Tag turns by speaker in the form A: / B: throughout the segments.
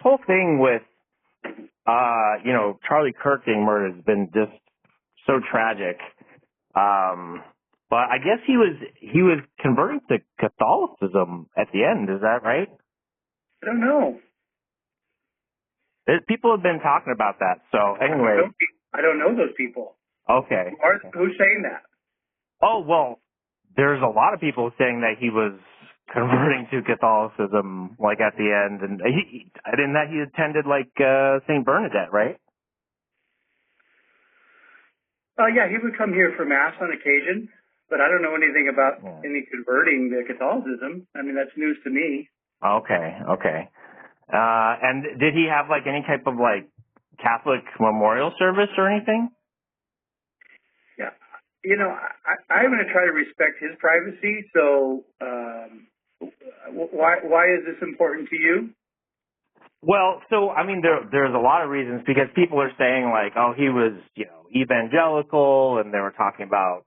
A: whole thing with, Charlie Kirk getting murdered has been just so tragic. But I guess he was converting to Catholicism at the end. Is that right?
B: I don't know.
A: People have been talking about that. So anyway,
B: I don't know those people.
A: Okay.
B: Who's saying that?
A: Oh well, there's a lot of people saying that he was converting to Catholicism, like at the end, and he attended like St. Bernadette, right?
B: Yeah, he would come here for Mass on occasion, but I don't know anything about any converting to Catholicism. I mean, that's news to me.
A: Okay. And did he have like any type of like Catholic memorial service or anything?
B: Yeah. I'm going to try to respect his privacy. So, why is this important to you?
A: Well, so I mean, there's a lot of reasons, because people are saying like, oh, he was, evangelical, and they were talking about,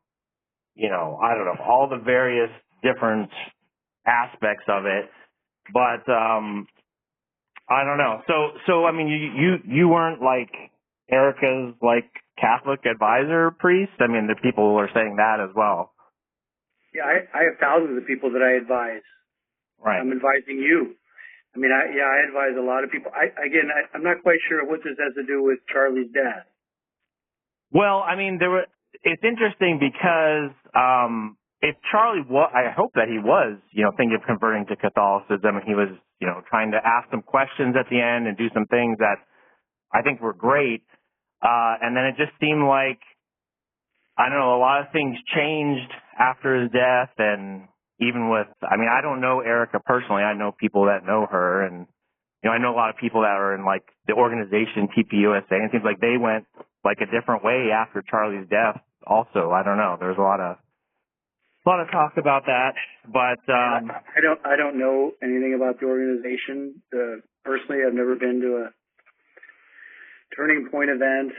A: I don't know, all the various different aspects of it, but I don't know. So I mean, you weren't like Erica's like Catholic advisor priest. I mean, the people are saying that as well.
B: Yeah, I have thousands of people that I advise.
A: Right.
B: I'm advising you. I mean, I advise a lot of people. I'm not quite sure what this has to do with Charlie's death.
A: Well, I mean, it's interesting because if Charlie I hope that he was, thinking of converting to Catholicism, and he was, trying to ask some questions at the end and do some things that I think were great. And then it just seemed like, I don't know, a lot of things changed after his death, and even with, I mean, I don't know Erica personally. I know people that know her, and, I know a lot of people that are in like the organization TPUSA, and it seems like they went like a different way after Charlie's death also. I don't know. There's a lot of talk about that, but
B: I don't know anything about the organization. Personally, I've never been to a Turning Point event.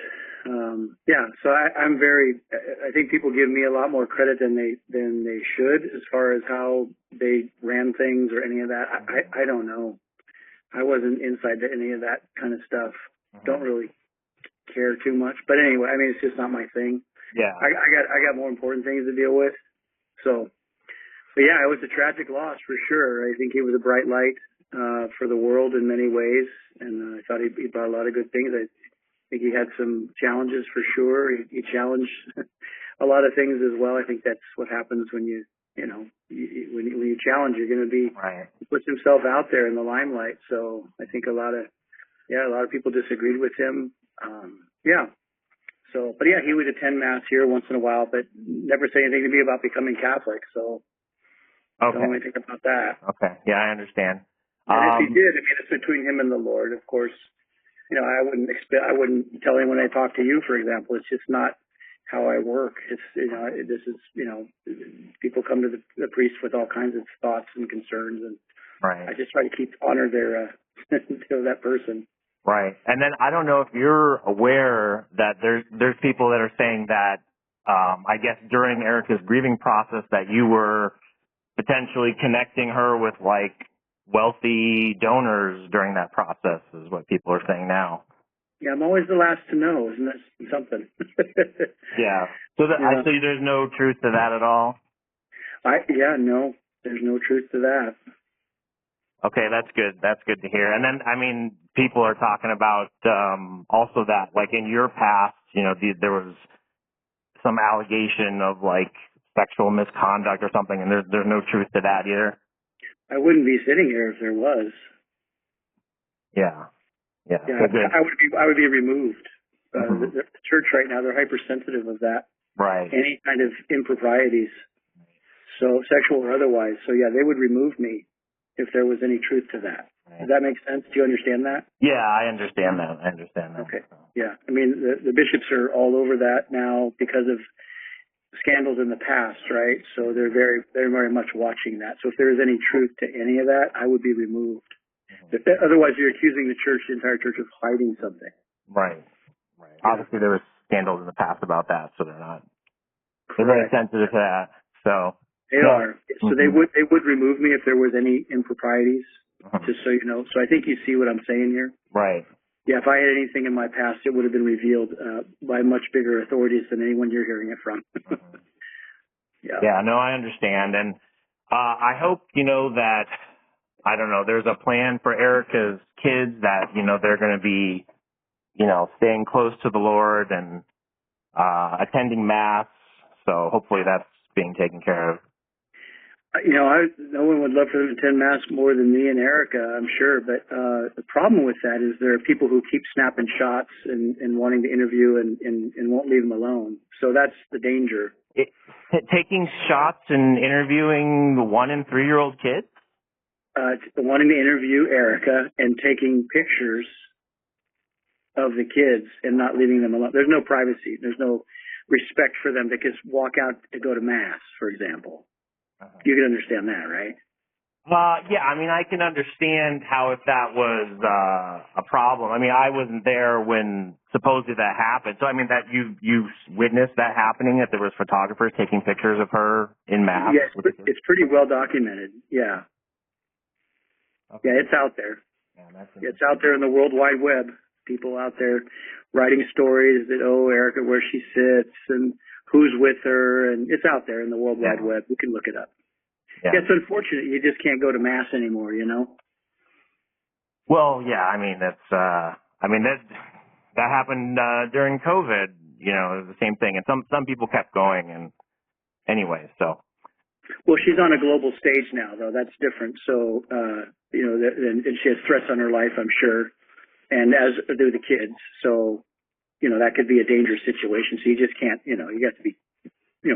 B: So I think people give me a lot more credit than they should as far as how they ran things or any of that. I don't know. I wasn't inside to any of that kind of stuff. Don't really care too much. But anyway, I mean, it's just not my thing.
A: Yeah.
B: I got more important things to deal with. So, but yeah, it was a tragic loss for sure. I think he was a bright light for the world in many ways, and I thought he brought a lot of good things. I think he had some challenges for sure. He challenged a lot of things as well. I think that's what happens when when you challenge, you're going to be
A: right.
B: He puts himself out there in the limelight. So I think a lot of people disagreed with him. So, but yeah, he would attend Mass here once in a while, but never say anything to me about becoming Catholic. So
A: okay.
B: don't think about that.
A: Okay. Yeah, I understand.
B: And if he did, I mean, it's between him and the Lord, of course. I wouldn't tell him when I talk to you, for example. It's just not how I work. It's, this is, people come to the priest with all kinds of thoughts and concerns, and
A: right.
B: I just try to honor their, that person.
A: Right. And then I don't know if you're aware that there's people that are saying that, I guess during Erica's grieving process that you were potentially connecting her with like wealthy donors during that process, is what people are saying now.
B: Yeah, I'm always the last to know. Isn't that something?
A: Yeah. So I see there's no truth to that at all?
B: No, there's no truth to that.
A: Okay, that's good. That's good to hear. And then, I mean, people are talking about also that, like in your past, there was some allegation of like sexual misconduct or something, and there's no truth to that either.
B: I wouldn't be sitting here if there was.
A: Yeah.
B: I would be removed. The church right now, they're hypersensitive of that.
A: Right.
B: Any kind of improprieties, so sexual or otherwise. So yeah, they would remove me if there was any truth to that. Right. Does that make sense? Do you understand that?
A: Yeah, I understand that.
B: Okay. Yeah. I mean, the bishops are all over that now because of scandals in the past, right? So they're very much watching that. So if there is any truth to any of that, I would be removed. Otherwise, you're accusing the entire church of hiding something.
A: Right. Yeah. Obviously, there was scandals in the past about that, so they're very sensitive to that. So
B: they are. So they would remove me if there was any improprieties. just so you know. So I think you see what I'm saying here.
A: Right.
B: Yeah, if I had anything in my past, it would have been revealed by much bigger authorities than anyone you're hearing it from. Yeah.
A: Yeah, no, I understand. And I hope, that, I don't know, there's a plan for Erica's kids that, they're going to be, staying close to the Lord and attending Mass. So hopefully that's being taken care of.
B: No one would love for them to attend Mass more than me and Erica, I'm sure. But the problem with that is there are people who keep snapping shots and wanting to interview and won't leave them alone. So that's the danger.
A: Taking shots and interviewing the 1- and 3-year-old kids?
B: Wanting to interview Erica and taking pictures of the kids and not leaving them alone. There's no privacy. There's no respect for them to just walk out to go to Mass, for example. You can understand that, right?
A: Yeah, I mean, I can understand how if that was a problem. I mean, I wasn't there when supposedly that happened. So, I mean, that you witnessed that happening, that there was photographers taking pictures of her in Mass?
B: Yeah, it's pretty well documented. Yeah. Okay. Yeah, it's out there. Yeah, it's out there in the World Wide Web. People out there writing stories that, Erica, where she sits and who's with her, and it's out there in the World Wide Web. You can look it up. Yeah. It's unfortunate you just can't go to Mass anymore,
A: Well, yeah, I mean, that happened during COVID, it was the same thing. And some people kept going, and anyway, so.
B: Well, she's on a global stage now, though. That's different. So, and she has threats on her life, I'm sure, and as do the kids. So, that could be a dangerous situation. So you just can't, you have to be,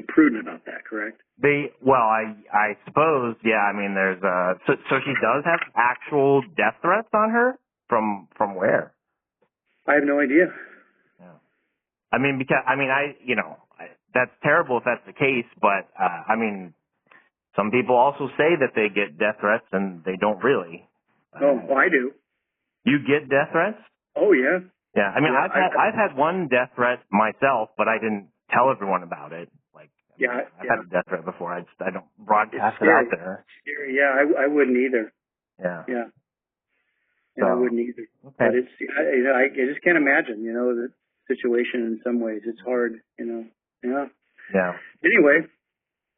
B: prudent about that, correct?
A: I suppose, yeah. I mean, there's so she does have actual death threats on her from where?
B: I have no idea.
A: Yeah. I mean, that's terrible if that's the case, but I mean, some people also say that they get death threats and they don't really.
B: I do.
A: You get death threats?
B: Oh yeah.
A: Yeah. I mean, I've had one death threat myself, but I didn't tell everyone about it. I've had a death threat before. I don't broadcast it out there.
B: It's scary. Yeah, I wouldn't either.
A: Yeah.
B: Yeah. I wouldn't either.
A: Okay.
B: But I just can't imagine, the situation in some ways. It's hard, Yeah. Yeah. Anyway.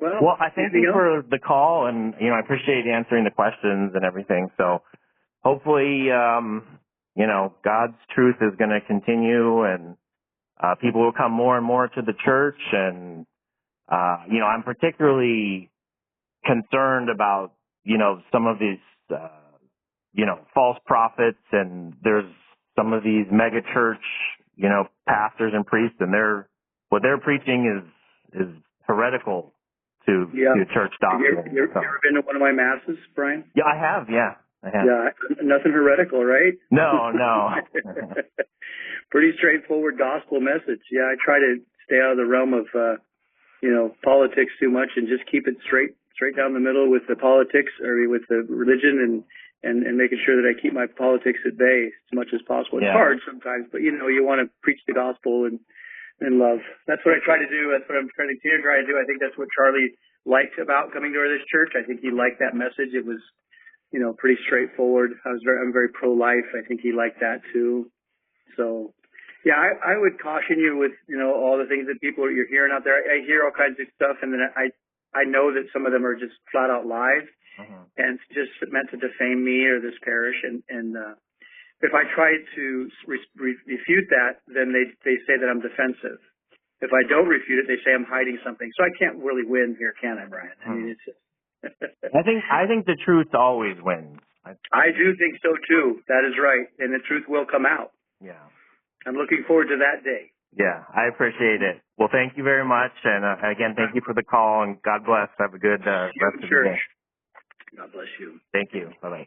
A: Well, I thank you for the call, and, I appreciate answering the questions and everything. So hopefully, God's truth is going to continue, and people will come more and more to the church. And, I'm particularly concerned about, some of these, false prophets, and there's some of these mega church, pastors and priests, and what they're preaching is heretical to church doctrine.
B: You ever been to one of my masses, Brian?
A: Yeah, I have. Yeah, I have.
B: Yeah, nothing heretical, right?
A: No.
B: Pretty straightforward gospel message. Yeah, I try to stay out of the realm of, politics too much and just keep it straight down the middle with the politics or with the religion and making sure that I keep my politics at bay as much as possible. It's hard sometimes, but you want to preach the gospel and love. That's what I try to do. That's what I'm trying to continue to do. I think that's what Charlie liked about coming to this church. I think he liked that message. It was, pretty straightforward. I'm very pro-life. I think he liked that too. So, yeah, I would caution you with, all the things that you're hearing out there. I hear all kinds of stuff, and then I know that some of them are just flat out lies, and it's just meant to defame me or this parish. And if I try to refute that, then they say that I'm defensive. If I don't refute it, they say I'm hiding something. So I can't really win here, can I, Brian? I mean, it's just
A: I think the truth always wins.
B: I do think so too. That is right, and the truth will come out.
A: Yeah.
B: I'm looking forward to that day.
A: Yeah, I appreciate it. Well, thank you very much, and again, thank you for the call, and God bless. Have a good rest of the day.
B: God bless you.
A: Thank you. Bye-bye.